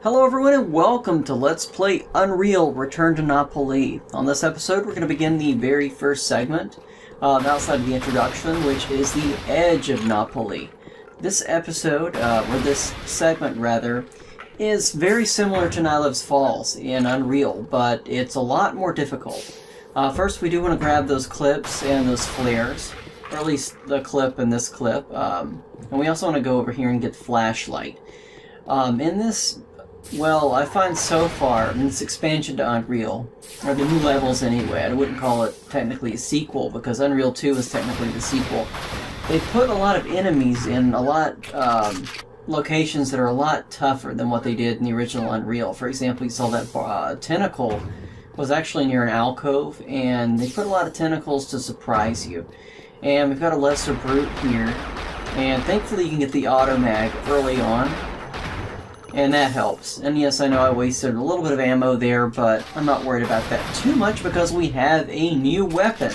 Hello everyone and welcome to Let's Play Unreal Return to Pali. On this episode we're going to begin the very first segment outside of the introduction, which is the edge of Pali. This episode, or this segment rather, is very similar to NyLeve Falls in Unreal, but it's a lot more difficult. First we do want to grab those clips and those flares, or at least the clip and this clip, and we also want to go over here and get the flashlight. In this, well, I find so far, in this expansion to Unreal, or the new levels anyway, I wouldn't call it technically a sequel, because Unreal 2 is technically the sequel. They put a lot of enemies in a lot, locations that are a lot tougher than what they did in the original Unreal. For example, you saw that tentacle was actually near an alcove, and they put a lot of tentacles to surprise you. And we've got a lesser brute here, and thankfully you can get the auto mag early on. And that helps. And yes, I know I wasted a little bit of ammo there, but I'm not worried about that too much because we have a new weapon.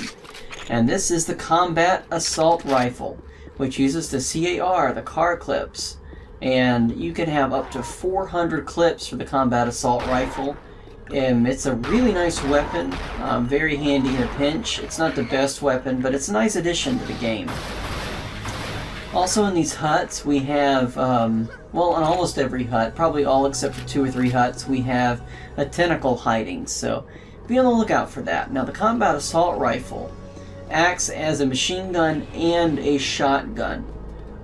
And this is the Combat Assault Rifle, which uses the CAR, the car clips. And you can have up to 400 clips for the Combat Assault Rifle. It's a really nice weapon, very handy in a pinch. It's not the best weapon, but it's a nice addition to the game. Also in these huts we have, well, in almost every hut, probably all except for 2 or 3 huts, we have a tentacle hiding, so be on the lookout for that. Now the Combat Assault Rifle acts as a machine gun and a shotgun.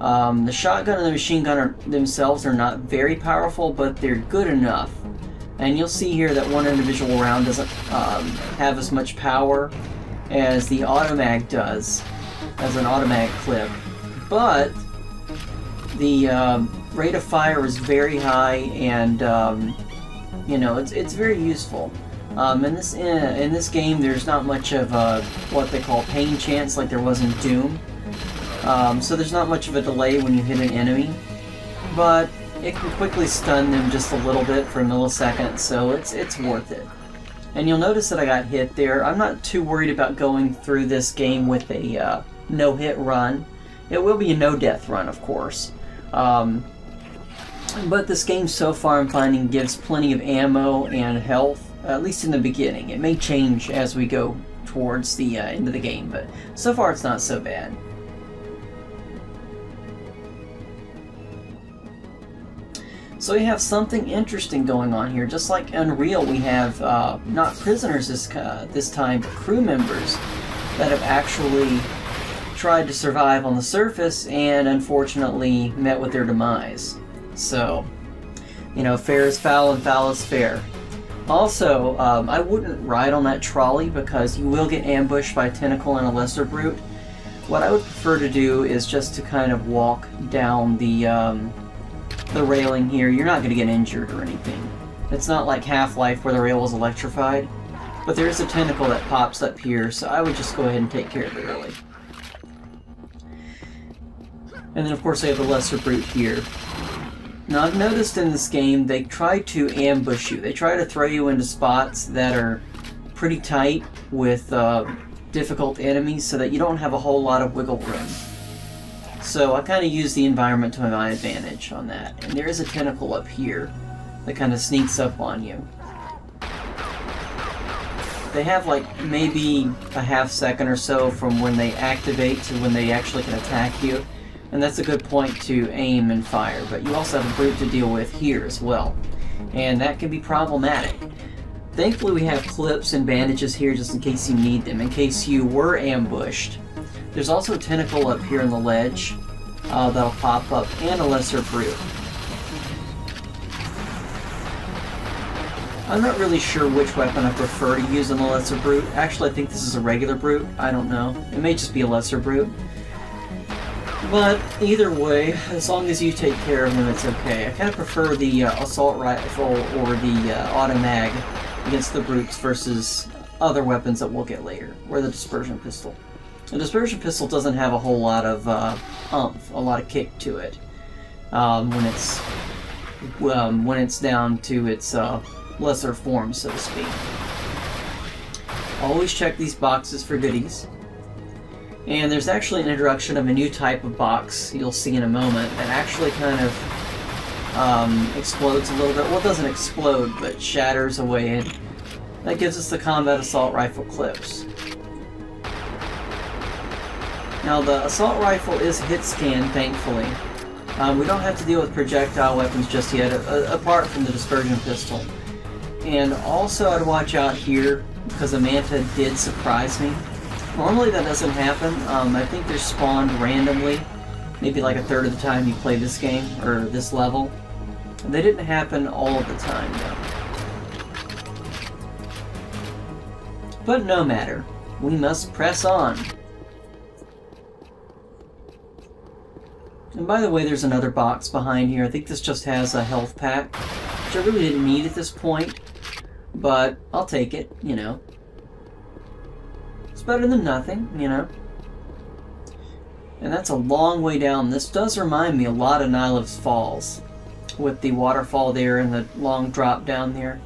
The shotgun and the machine gun themselves are not very powerful, but they're good enough. And you'll see here that one individual round doesn't have as much power as the automag does, as an automag clip. But the rate of fire is very high, and you know, it's very useful. In this game, there's not much of a what they call pain chance like there was in Doom. So there's not much of a delay when you hit an enemy, but it can quickly stun them just a little bit for a millisecond, so it's worth it. And you'll notice that I got hit there. I'm not too worried about going through this game with a no-hit run. It will be a no-death run, of course. But this game so far I'm finding gives plenty of ammo and health, at least in the beginning. It may change as we go towards the end of the game, but so far it's not so bad. So we have something interesting going on here. Just like Unreal, we have not prisoners this time, but crew members that have actually tried to survive on the surface and unfortunately met with their demise. So, you know, fair is foul and foul is fair. Also, I wouldn't ride on that trolley because you will get ambushed by a tentacle and a lesser brute. What I would prefer to do is just to kind of walk down the railing here. You're not going to get injured or anything. It's not like Half-Life where the rail was electrified, but there is a tentacle that pops up here, so I would just go ahead and take care of it early. And then of course I have the lesser brute here. Now I've noticed in this game they try to ambush you. They try to throw you into spots that are pretty tight with difficult enemies so that you don't have a whole lot of wiggle room. So I kind of use the environment to my advantage on that. And there is a tentacle up here that kind of sneaks up on you. They have like maybe a half second or so from when they activate to when they actually can attack you. And that's a good point to aim and fire, but you also have a brute to deal with here as well. And that can be problematic. Thankfully we have clips and bandages here just in case you need them, in case you were ambushed. There's also a tentacle up here on the ledge that'll pop up, and a lesser brute. I'm not really sure which weapon I prefer to use on the lesser brute. Actually, I think this is a regular brute. I don't know. It may just be a lesser brute. But either way, as long as you take care of them, it's okay. I kind of prefer the assault rifle or the automag against the brutes versus other weapons that we'll get later, or the dispersion pistol. The dispersion pistol doesn't have a whole lot of oomph, a lot of kick to it when it's down to its lesser form, so to speak. Always check these boxes for goodies. And there's actually an introduction of a new type of box you'll see in a moment that actually kind of explodes a little bit. Well, it doesn't explode, but shatters away, and that gives us the combat assault rifle clips. Now, the assault rifle is hit scan, thankfully. We don't have to deal with projectile weapons just yet, apart from the dispersion pistol. And also, I'd watch out here, because a manta did surprise me. Normally that doesn't happen. I think they're spawned randomly, maybe like a third of the time you play this game, or this level. They didn't happen all of the time, though. But no matter. We must press on. And by the way, there's another box behind here. I think this just has a health pack, which I really didn't need at this point, but I'll take it, you know. It's better than nothing, you know. And that's a long way down. This does remind me a lot of NyLeve Falls, with the waterfall there and the long drop down there.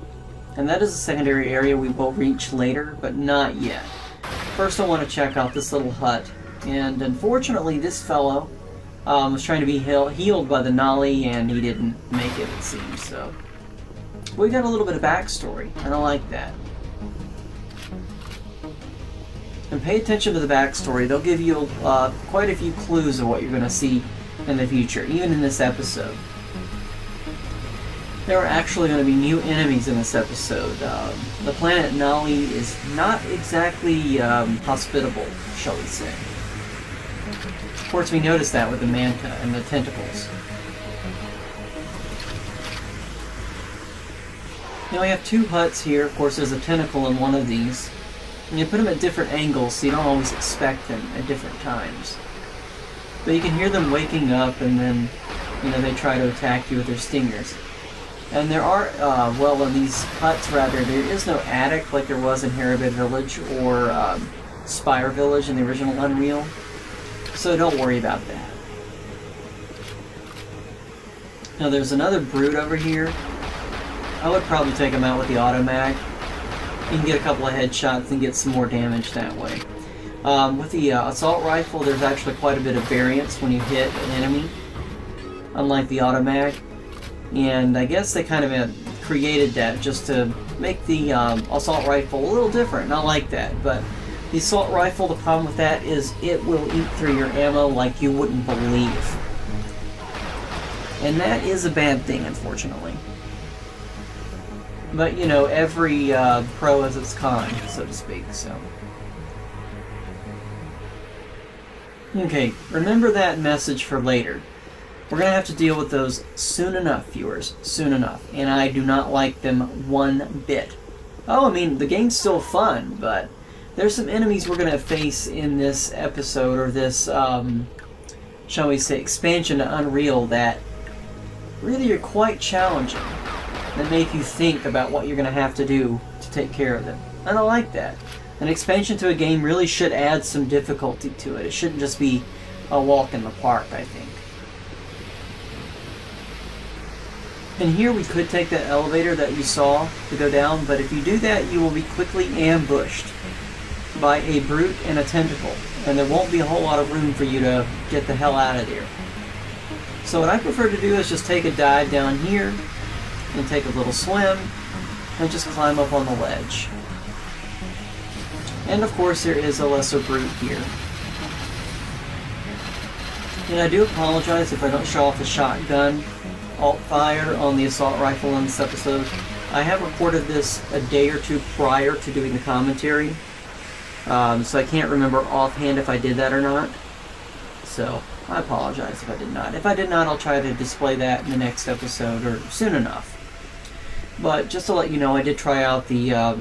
And that is a secondary area we will reach later, but not yet. First I want to check out this little hut. And unfortunately this fellow was trying to be healed by the Nolly, and he didn't make it seems, so. We got a little bit of backstory, and I like that. And pay attention to the backstory. They'll give you quite a few clues of what you're going to see in the future, even in this episode. There are actually going to be new enemies in this episode. The planet Nolly is not exactly hospitable, shall we say. Of course, we noticed that with the manta and the tentacles. Now we have two huts here. Of course, there's a tentacle in one of these. And you put them at different angles, so you don't always expect them at different times. But you can hear them waking up, and then, you know, they try to attack you with their stingers. And there are, well, in these huts, rather, there is no attic like there was in Harabed Village or Spire Village in the original Unreal. So don't worry about that. Now there's another brute over here. I would probably take him out with the automag. You can get a couple of headshots and get some more damage that way. With the assault rifle, there's actually quite a bit of variance when you hit an enemy, unlike the automag. And I guess they kind of created that just to make the assault rifle a little different, and I like that. But the assault rifle, the problem with that is it will eat through your ammo like you wouldn't believe. And that is a bad thing, unfortunately. But, you know, every pro has its con, so to speak, so. Okay, remember that message for later. We're going to have to deal with those soon enough, viewers. Soon enough. And I do not like them one bit. Oh, I mean, the game's still fun, but there's some enemies we're going to face in this episode, or this, shall we say, expansion to Unreal that really are quite challenging. That make you think about what you're going to have to do to take care of them. And I like that. An expansion to a game really should add some difficulty to it. It shouldn't just be a walk in the park, I think. And here we could take that elevator that you saw to go down, but if you do that, you will be quickly ambushed by a brute and a tentacle. And there won't be a whole lot of room for you to get the hell out of there. So what I prefer to do is just take a dive down here, and take a little swim, and just climb up on the ledge. And of course there is a lesser brute here. And I do apologize if I don't show off the shotgun alt-fire on the assault rifle in this episode. I have recorded this a day or two prior to doing the commentary, so I can't remember offhand if I did that or not. So I apologize if I did not. If I did not, I'll try to display that in the next episode, or soon enough. But just to let you know, I did try out the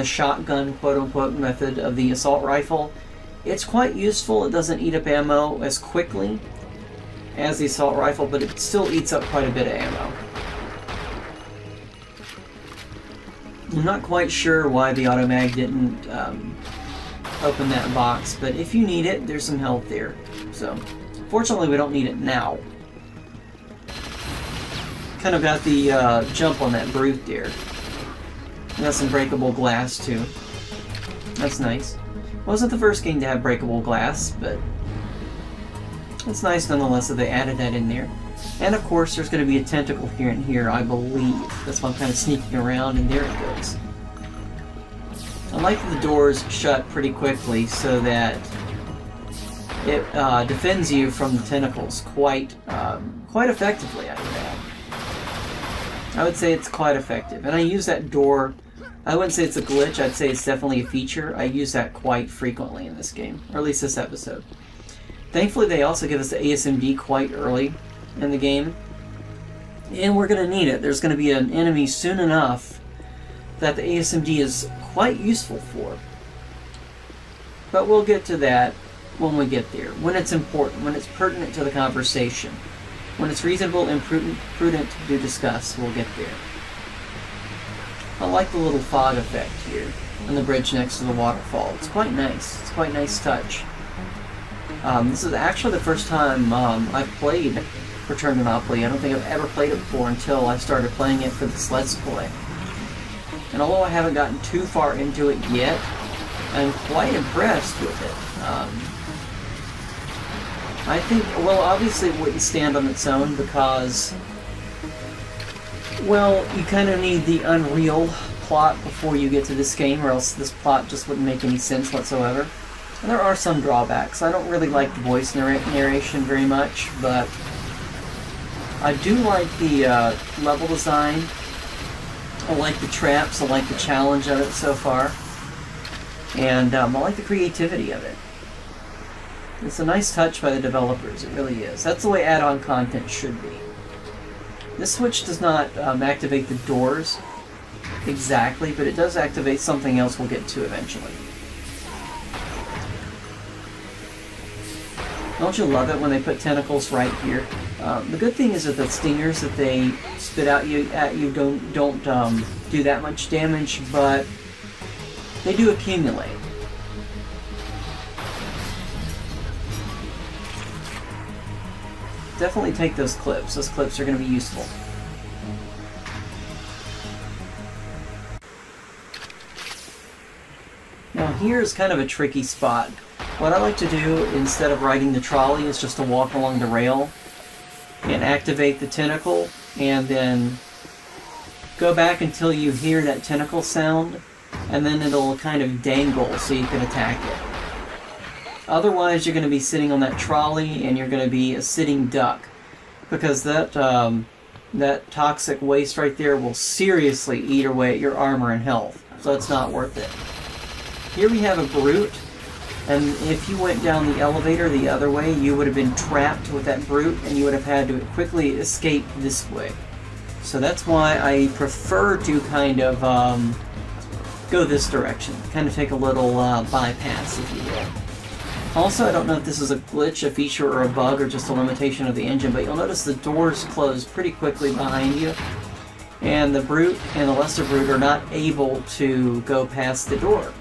shotgun, quote-unquote, method of the assault rifle. It's quite useful. It doesn't eat up ammo as quickly as the assault rifle, but it still eats up quite a bit of ammo. I'm not quite sure why the automag didn't open that box, but if you need it, there's some health there. So, fortunately, we don't need it now. Kind of got the jump on that brute there. Got some breakable glass too. That's nice. Wasn't the first game to have breakable glass, but it's nice nonetheless that they added that in there. And of course, there's going to be a tentacle here and here, I believe. That's why I'm kind of sneaking around, and there it goes. I like that the doors shut pretty quickly so that it defends you from the tentacles quite effectively, I would add. I would say it's quite effective. And I use that door, I wouldn't say it's a glitch, I'd say it's definitely a feature. I use that quite frequently in this game, or at least this episode. Thankfully, they also give us the ASMD quite early in the game, and we're going to need it. There's going to be an enemy soon enough that the ASMD is quite useful for. But we'll get to that when we get there, when it's important, when it's pertinent to the conversation. When it's reasonable and prudent to discuss, we'll get there. I like the little fog effect here on the bridge next to the waterfall. It's quite nice. It's quite a nice touch. This is actually the first time I've played Return to Napoli. I don't think I've ever played it before until I started playing it for this Let's Play. And although I haven't gotten too far into it yet, I'm quite impressed with it. I think, well, obviously it wouldn't stand on its own because, well, you kind of need the Unreal plot before you get to this game, or else this plot just wouldn't make any sense whatsoever. And there are some drawbacks. I don't really like the voice narration very much, but I do like the level design. I like the traps, I like the challenge of it so far, and I like the creativity of it. It's a nice touch by the developers, it really is. That's the way add-on content should be. This switch does not activate the doors exactly, but it does activate something else we'll get to eventually. Don't you love it when they put tentacles right here? The good thing is that the stingers that they spit out at you don't do that much damage, but they do accumulate. Definitely take those clips. Those clips are going to be useful. Now here's kind of a tricky spot. What I like to do instead of riding the trolley is just to walk along the rail and activate the tentacle and then go back until you hear that tentacle sound, and then it'll kind of dangle so you can attack it. Otherwise, you're going to be sitting on that trolley and you're going to be a sitting duck, because that toxic waste right there will seriously eat away at your armor and health, so it's not worth it. Here we have a brute, and if you went down the elevator the other way, you would have been trapped with that brute and you would have had to quickly escape this way. So that's why I prefer to kind of go this direction, kind of take a little bypass, if you will. Also, I don't know if this is a glitch, a feature, or a bug, or just a limitation of the engine, but you'll notice the doors close pretty quickly behind you, and the brute and the lesser brute are not able to go past the door.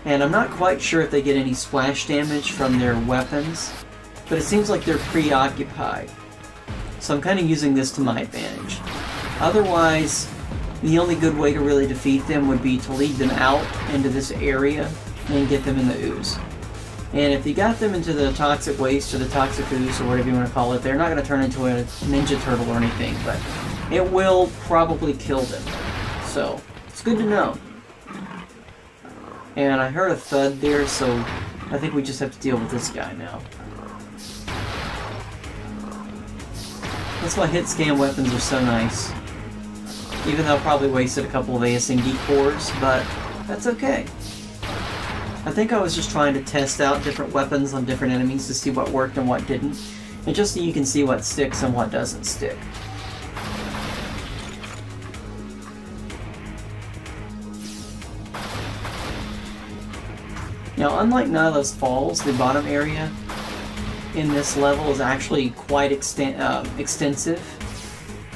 And I'm not quite sure if they get any splash damage from their weapons, but it seems like they're preoccupied. So I'm kind of using this to my advantage. Otherwise, the only good way to really defeat them would be to lead them out into this area and get them in the ooze. And if you got them into the toxic waste or the toxic ooze or whatever you want to call it, they're not going to turn into a ninja turtle or anything, but it will probably kill them. So, it's good to know. And I heard a thud there, so I think we just have to deal with this guy now. That's why hit scan weapons are so nice. Even though I probably wasted a couple of ASMD cores, but that's okay. I think I was just trying to test out different weapons on different enemies to see what worked and what didn't, and just so you can see what sticks and what doesn't stick. Now, unlike NyLeve Falls, the bottom area in this level is actually quite extensive,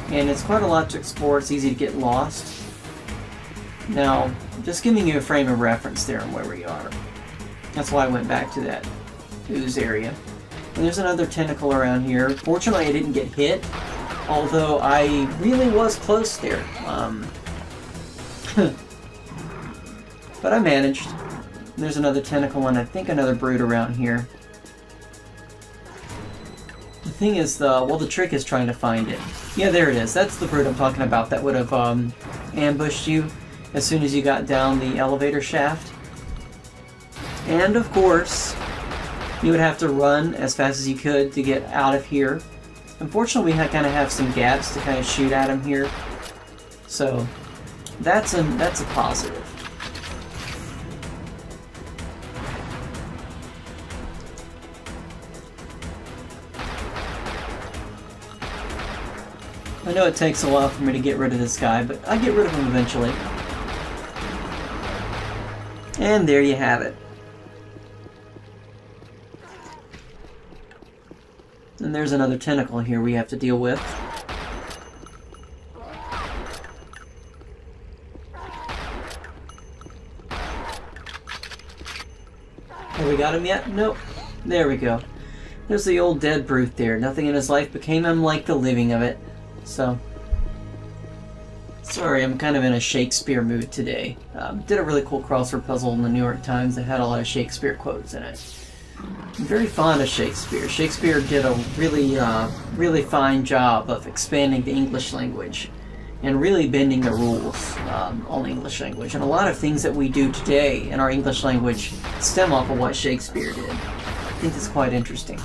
and it's quite a lot to explore. It's easy to get lost. Now, just giving you a frame of reference there on where we are. That's why I went back to that ooze area. And there's another tentacle around here. Fortunately, I didn't get hit, although I really was close there. But I managed. There's another tentacle and I think another brute around here. The thing is, well, the trick is trying to find it. Yeah, there it is. That's the brute I'm talking about that would have ambushed you as soon as you got down the elevator shaft. And, of course, you would have to run as fast as you could to get out of here. Unfortunately, we kind of have some gaps to kind of shoot at him here. So, that's a positive. I know it takes a while for me to get rid of this guy, but I get rid of him eventually. And there you have it. And there's another tentacle here we have to deal with. Have we got him yet? Nope. There we go. There's the old dead brute there. Nothing in his life became him like the living of it. So, sorry, I'm kind of in a Shakespeare mood today. Did a really cool crossword puzzle in the New York Times that had a lot of Shakespeare quotes in it. I'm very fond of Shakespeare. Shakespeare did a really fine job of expanding the English language and really bending the rules on the English language. And a lot of things that we do today in our English language stem off of what Shakespeare did. I think it's quite interesting.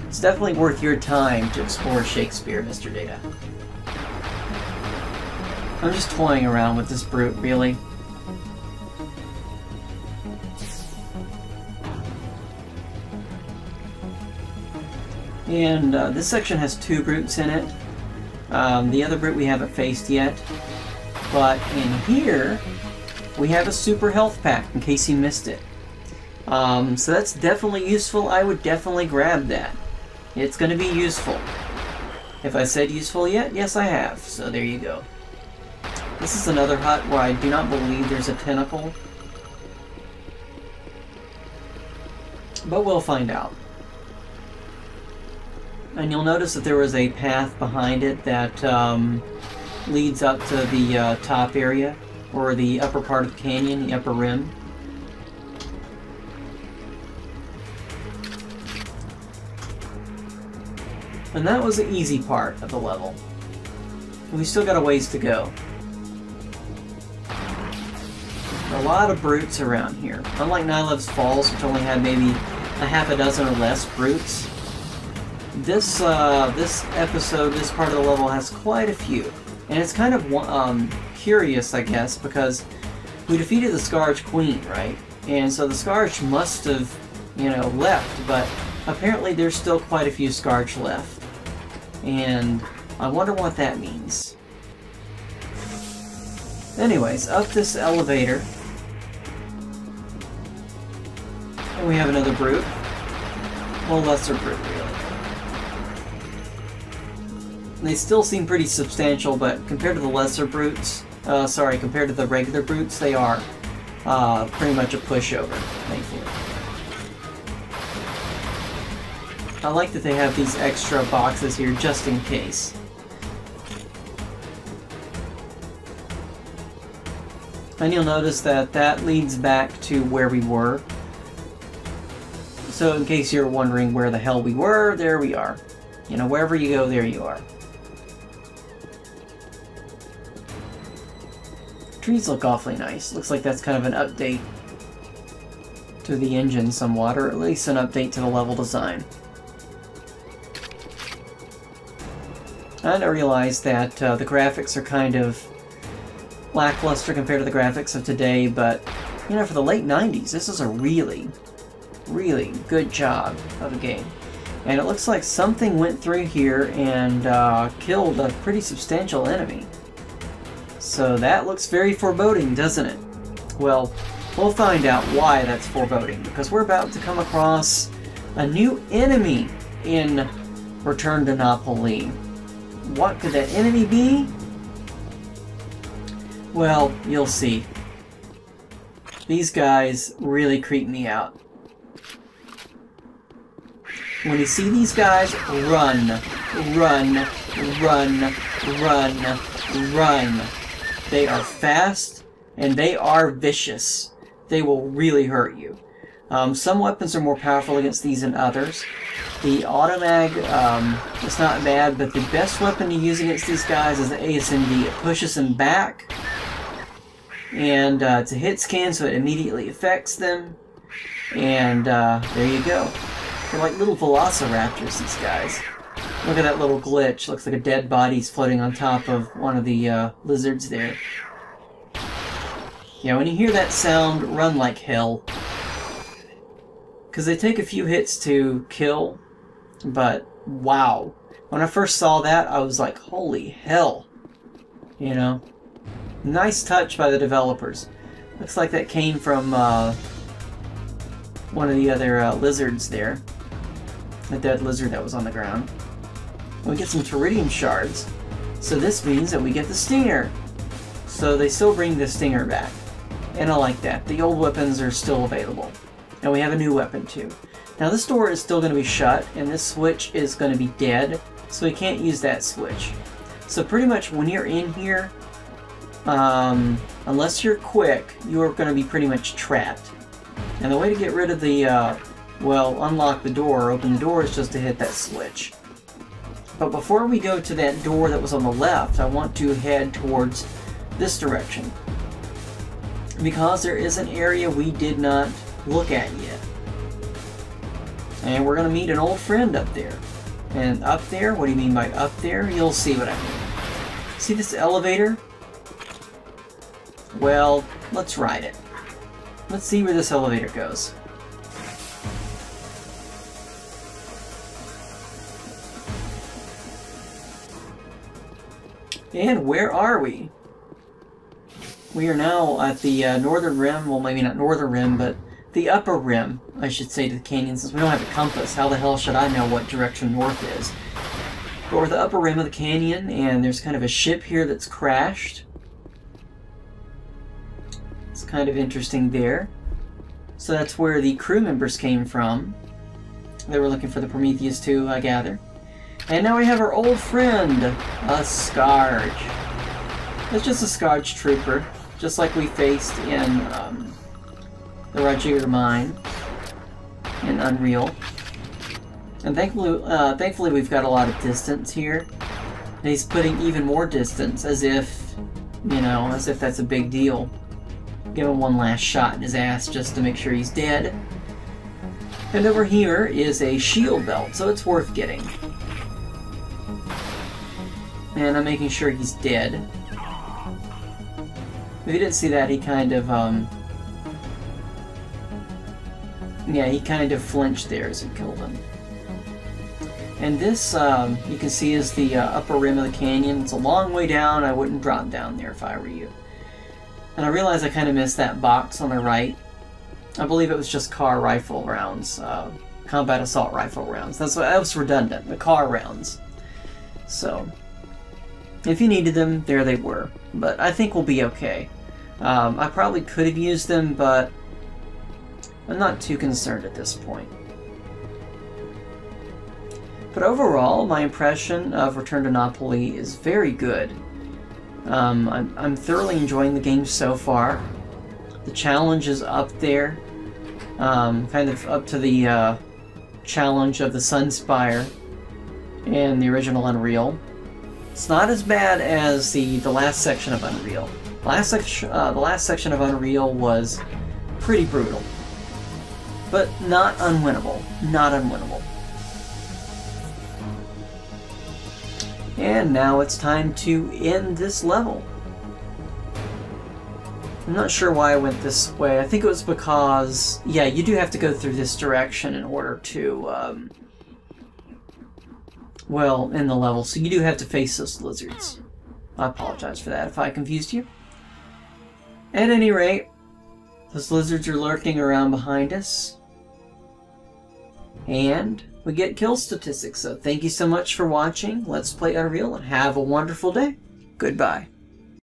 It's definitely worth your time to explore Shakespeare, Mr. Data. I'm just toying around with this brute, really. And this section has 2 brutes in it. The other brute we haven't faced yet. But in here, we have a super health pack, in case you missed it. So that's definitely useful. I would definitely grab that. It's going to be useful. If I said useful yet? Yes, I have. So there you go. This is another hut where I do not believe there's a tentacle. But we'll find out. And you'll notice that there was a path behind it that leads up to the top area, or the upper part of the canyon, the upper rim. And that was the easy part of the level. We still got a ways to go. A lot of brutes around here. Unlike NyLeve Falls, which only had maybe a half a dozen or less brutes, this episode, this part of the level has quite a few. And it's kind of curious, I guess, because we defeated the Skaarj Queen, right? And so the Skaarj must have, you know, left, but apparently there's still quite a few Skaarj left. And I wonder what that means. Anyways, up this elevator. And we have another brute. Well, lesser brute, really. They still seem pretty substantial, but compared to the lesser brutes, compared to the regular brutes, they are pretty much a pushover, thankfully. I like that they have these extra boxes here just in case. And you'll notice that that leads back to where we were. So in case you're wondering where the hell we were, there we are. You know, wherever you go, there you are. Trees look awfully nice. Looks like that's kind of an update to the engine somewhat, or at least an update to the level design. And I realize that the graphics are kind of lackluster compared to the graphics of today, but, you know, for the late 90s, this is a really, really good job of a game. And it looks like something went through here and killed a pretty substantial enemy. So that looks very foreboding, doesn't it? Well, we'll find out why that's foreboding, because we're about to come across a new enemy in Return to Napoli. What could that enemy be? Well, you'll see. These guys really creep me out. When you see these guys, run, run, run, run, run. They are fast, and they are vicious. They will really hurt you. Some weapons are more powerful against these than others. The automag is not bad, but the best weapon to use against these guys is the ASMD. It pushes them back, and it's a hit scan, so it immediately affects them. And there you go. They're like little velociraptors, these guys. Look at that little glitch. Looks like a dead body's floating on top of one of the lizards there. Yeah, when you hear that sound, run like hell. Because they take a few hits to kill, but wow. When I first saw that, I was like, holy hell. You know? Nice touch by the developers. Looks like that came from one of the other lizards there. The dead lizard that was on the ground. We get some Teridium shards. So this means that we get the Stinger. So they still bring the Stinger back. And I like that. The old weapons are still available. And we have a new weapon too. Now this door is still going to be shut, and this switch is going to be dead, so we can't use that switch. So pretty much when you're in here, unless you're quick, you're going to be pretty much trapped. And the way to get rid of the, well, unlock the door, or open the door, is just to hit that switch. But before we go to that door that was on the left, I want to head towards this direction. Because there is an area we did not look at yet. And we're going to meet an old friend up there. And up there, what do you mean by up there? You'll see what I mean. See this elevator? Well, let's ride it. Let's see where this elevator goes. And where are we? We are now at the northern rim, well maybe not northern rim, but the upper rim, I should say, to the canyon. Since we don't have a compass, how the hell should I know what direction north is? But we're at the upper rim of the canyon, and there's kind of a ship here that's crashed. It's kind of interesting there. So that's where the crew members came from. They were looking for the Prometheus 2, I gather. And now we have our old friend, a Skaarj. It's just a Skaarj trooper, just like we faced in the Rajir mine in Unreal. And thankfully we've got a lot of distance here. And he's putting even more distance, as if, you know, as if that's a big deal. Give him one last shot in his ass just to make sure he's dead. And over here is a shield belt, so it's worth getting. And I'm making sure he's dead. If you didn't see that, he kind of, yeah, he kind of flinched there as he killed him. And this, you can see, is the upper rim of the canyon. It's a long way down. I wouldn't drop down there if I were you. And I realize I kind of missed that box on the right. I believe it was just car rifle rounds, combat assault rifle rounds. That was redundant, the car rounds. So, if you needed them, there they were. But I think we'll be okay. I probably could have used them, but I'm not too concerned at this point. But overall, my impression of Return to Napoli is very good. I'm thoroughly enjoying the game so far. The challenge is up there, kind of up to the challenge of the Sunspire in the original Unreal. It's not as bad as the last section of Unreal. The last section of Unreal was pretty brutal, but not unwinnable. Not unwinnable. And now it's time to end this level. I'm not sure why I went this way. I think it was because, yeah, you do have to go through this direction in order to, well, end the level. So you do have to face those lizards. I apologize for that if I confused you. At any rate, those lizards are lurking around behind us. And we get kill statistics. So thank you so much for watching Let's Play Unreal, and have a wonderful day. Goodbye.